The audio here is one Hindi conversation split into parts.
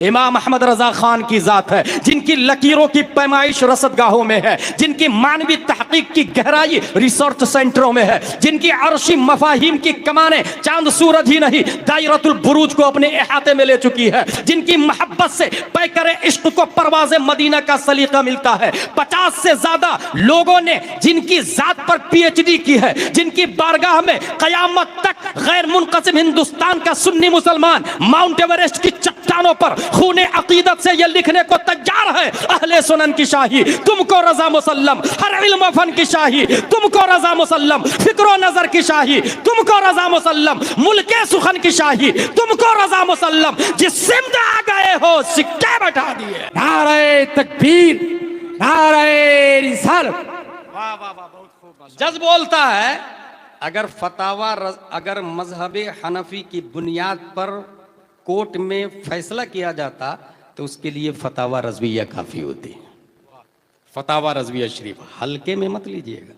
इमाम अहमद रजा खान की जात है, जिनकी लकीरों की पैमाइश रसदगाहों में है, जिनकी मानवी तहकीक की गहराई रिसर्च सेंटरों में है, जिनकी अर्शी मफाहिम की कमाने चांद सूरज ही नहीं दायरतुल बुरूज को अपने अहाते में ले चुकी है, जिनकी मोहब्बत से पैकरे इश्क को परवाज़े मदीना का सलीका मिलता है। 50 से ज्यादा लोगों ने जिनकी जात पर PhD की है, जिनकी बारगाह में कयामत तक गैर मुनक़सिम हिंदुस्तान का सुन्नी मुसलमान माउंट एवरेस्ट की चट्टानों पर खूने अकीदत से यह लिखने को तैयार है, अहले सुनन की शाही तुमको रजा मुसल्लम, हर इल्म फन की शाही तुमको रजा मुसल्लम, फिक्रो नजर की शाही तुमको रजा मुसल्लम, मुल्के सुखन की शाही तुमको रजा मुसल्लम, जिस सिमत आ गए हो सिक्के बैठा दिए। नारे तकबीर, नारे रिसालत। वाह वाह वाह, बहुत खूब। जज बोलता है अगर मजहबे हनफी की बुनियाद पर कोर्ट में फैसला किया जाता तो उसके लिए फतावा रज़विया काफी होती। फतावा रज़विया शरीफ हल्के में मत लीजिएगा,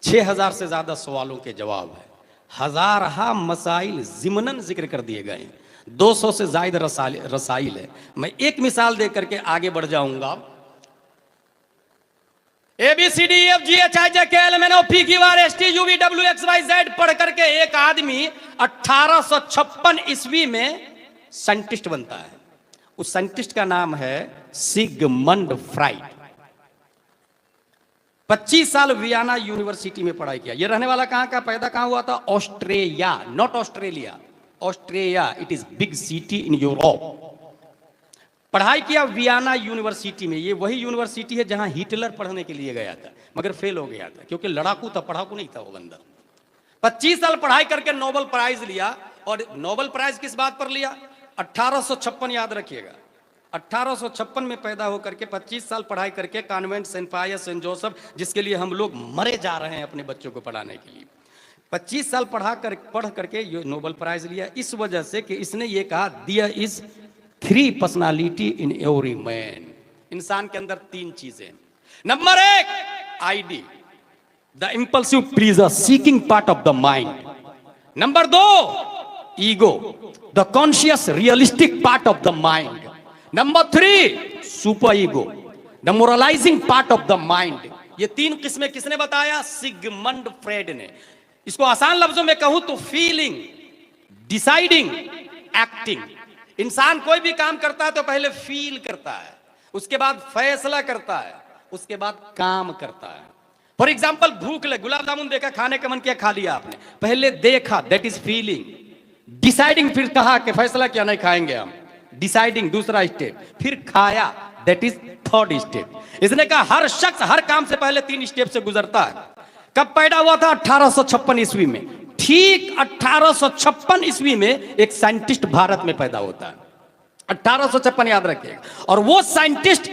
6000 से ज्यादा सवालों के जवाब है, हजारहा मसाइल ज़िमनन जिक्र कर दिए गए, 200 से ज्यादा रसाइल है। मैं एक मिसाल दे करके आगे बढ़ जाऊंगा। ABCDEFGHIJKLMNOPQRSTUVWXYZ पढ़ करके एक आदमी 1856 ईस्वी में साइंटिस्ट बनता है। उस साइंटिस्ट का नाम है सिगमंड फ्राइड। 25 साल वियना यूनिवर्सिटी में पढ़ाई किया। यह रहने वाला कहां का, पैदा कहां हुआ था? Australia, not Australia, Australia. It is big city in Europe. पढ़ाई किया वियना यूनिवर्सिटी में। ये वही यूनिवर्सिटी है जहां हिटलर पढ़ने के लिए गया था, मगर फेल हो गया था क्योंकि लड़ाकू था, पढ़ाकू नहीं था वो बंदा। 25 साल पढ़ाई करके नोबेल प्राइज लिया। और नोबेल प्राइज किस बात पर लिया? 1856, याद रखिएगा। 1856 में पैदा होकर के 25 साल पढ़ाई करके कॉन्वेंट सेंट पायस सेंट जोसेफ, जिसके लिए हम लोग मरे जा रहे हैं अपने बच्चों को पढ़ाने के लिए, 25 साल पढ़ करके ये नोबेल प्राइज लिया। इस वजह से कि इसने ये कहा there is 3 personality in every man. इंसान के अंदर 3 चीजें। Number 1 id, the impulsive pleasure seeking part of the mind. Number 2 ego, the conscious realistic part of the mind. Number 3 super ego, the moralizing part of the mind. ये 3 किस्में किसने बताया? सिगमंड फ्रेड ने। इसको आसान लफ्जों में कहूं तो फीलिंग, डिसाइडिंग, एक्टिंग। इंसान कोई भी काम करता है तो पहले फील करता है, उसके बाद फैसला करता है, उसके बाद काम करता है। फॉर एग्जाम्पल, भूख लगे, गुलाब जामुन देखा, खाने का मन किया, खा लिया आपने। पहले देखा, दैट इज फीलिंग। डिसाइडिंग, फिर कहा कि फैसला किया नहीं खाएंगे हम, डिसाइडिंग दूसरा स्टेप। फिर खाया, दैट इज थर्ड स्टेप। इसने कहा हर शख्स हर काम से पहले 3 स्टेप से गुजरता है। कब पैदा हुआ था? 1856 ईस्वी में। ठीक 1856 ईस्वी में एक साइंटिस्ट भारत में पैदा होता है। 1856 याद रखिएगा। और वो scientist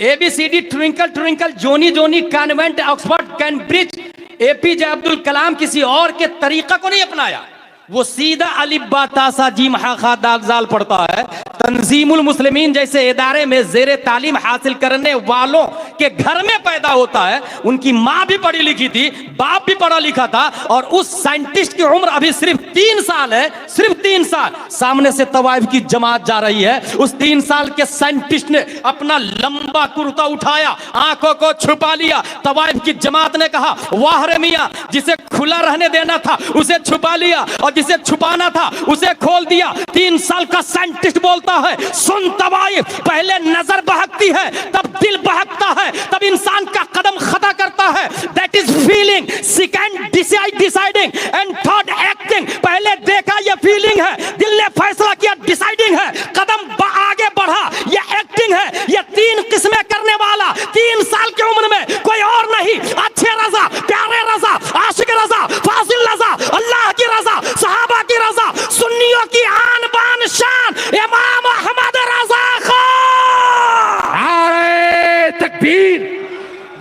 ABCD twinkle twinkle Johny Johny convent Oxford Cambridge APJ Abdul Kalam किसी और के तरीका को नहीं अपनाया। वो सीधा अलिफ बा ता सा जीम हा खा दाल जाल पढ़ता है। तंजीमुल मुस्लिमीन जैसे इदारे में जेरे तालीम हासिल करने वालों के घर में पैदा होता है। उनकी माँ भी पढ़ी लिखी थी, बाप भी पढ़ा लिखा था। और उस साइंटिस्ट की उम्र अभी सिर्फ 3 साल है, सिर्फ 3 साल। सामने से तवाइफ की जमात जा रही है। उस 3 साल के साइंटिस्ट ने अपना लंबा कुर्ता उठाया, आंखों को छुपा लिया। तवाइफ की जमात ने कहा वाह रे मियां, जिसे खुला रहने देना था उसे छुपा लिया और जिसे छुपाना था उसे खोल दिया। 3 साल का साइंटिस्ट बोलता है सुन तवाइफ, पहले नजर बहकती है, तब दिल बहकता है, तब इंसान का कदम खता करता है। That is feeling, second deciding and third acting. पहले देखा, ये फीलिंग है, दिल ने फैसला किया, डिसाइडिंग है, कदम आगे बढ़ा, ये एक्टिंग है। ये 3 किस्में करने वाला 3 साल की उम्र में कोई और नहीं, अच्छे रजा, प्यारे रजा, आशिक रजा, फासिल रजा, अल्लाह की रजा, सहाबा की रजा, सुन्नियों की आन बान शान इमाम अहमद रजा खान। नारे तकबीर,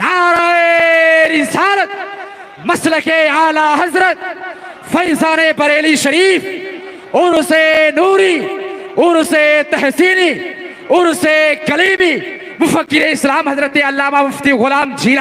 नारे रिसालत। मसलके आला हजरत फैज़ान बरेली शरीफ, उर्से नूरी, उर्से तहसीनी, उर्से कलीमी, मुफक्किर इस्लाम हजरत अल्लामा मुफ्ती गुलाम जीलानी।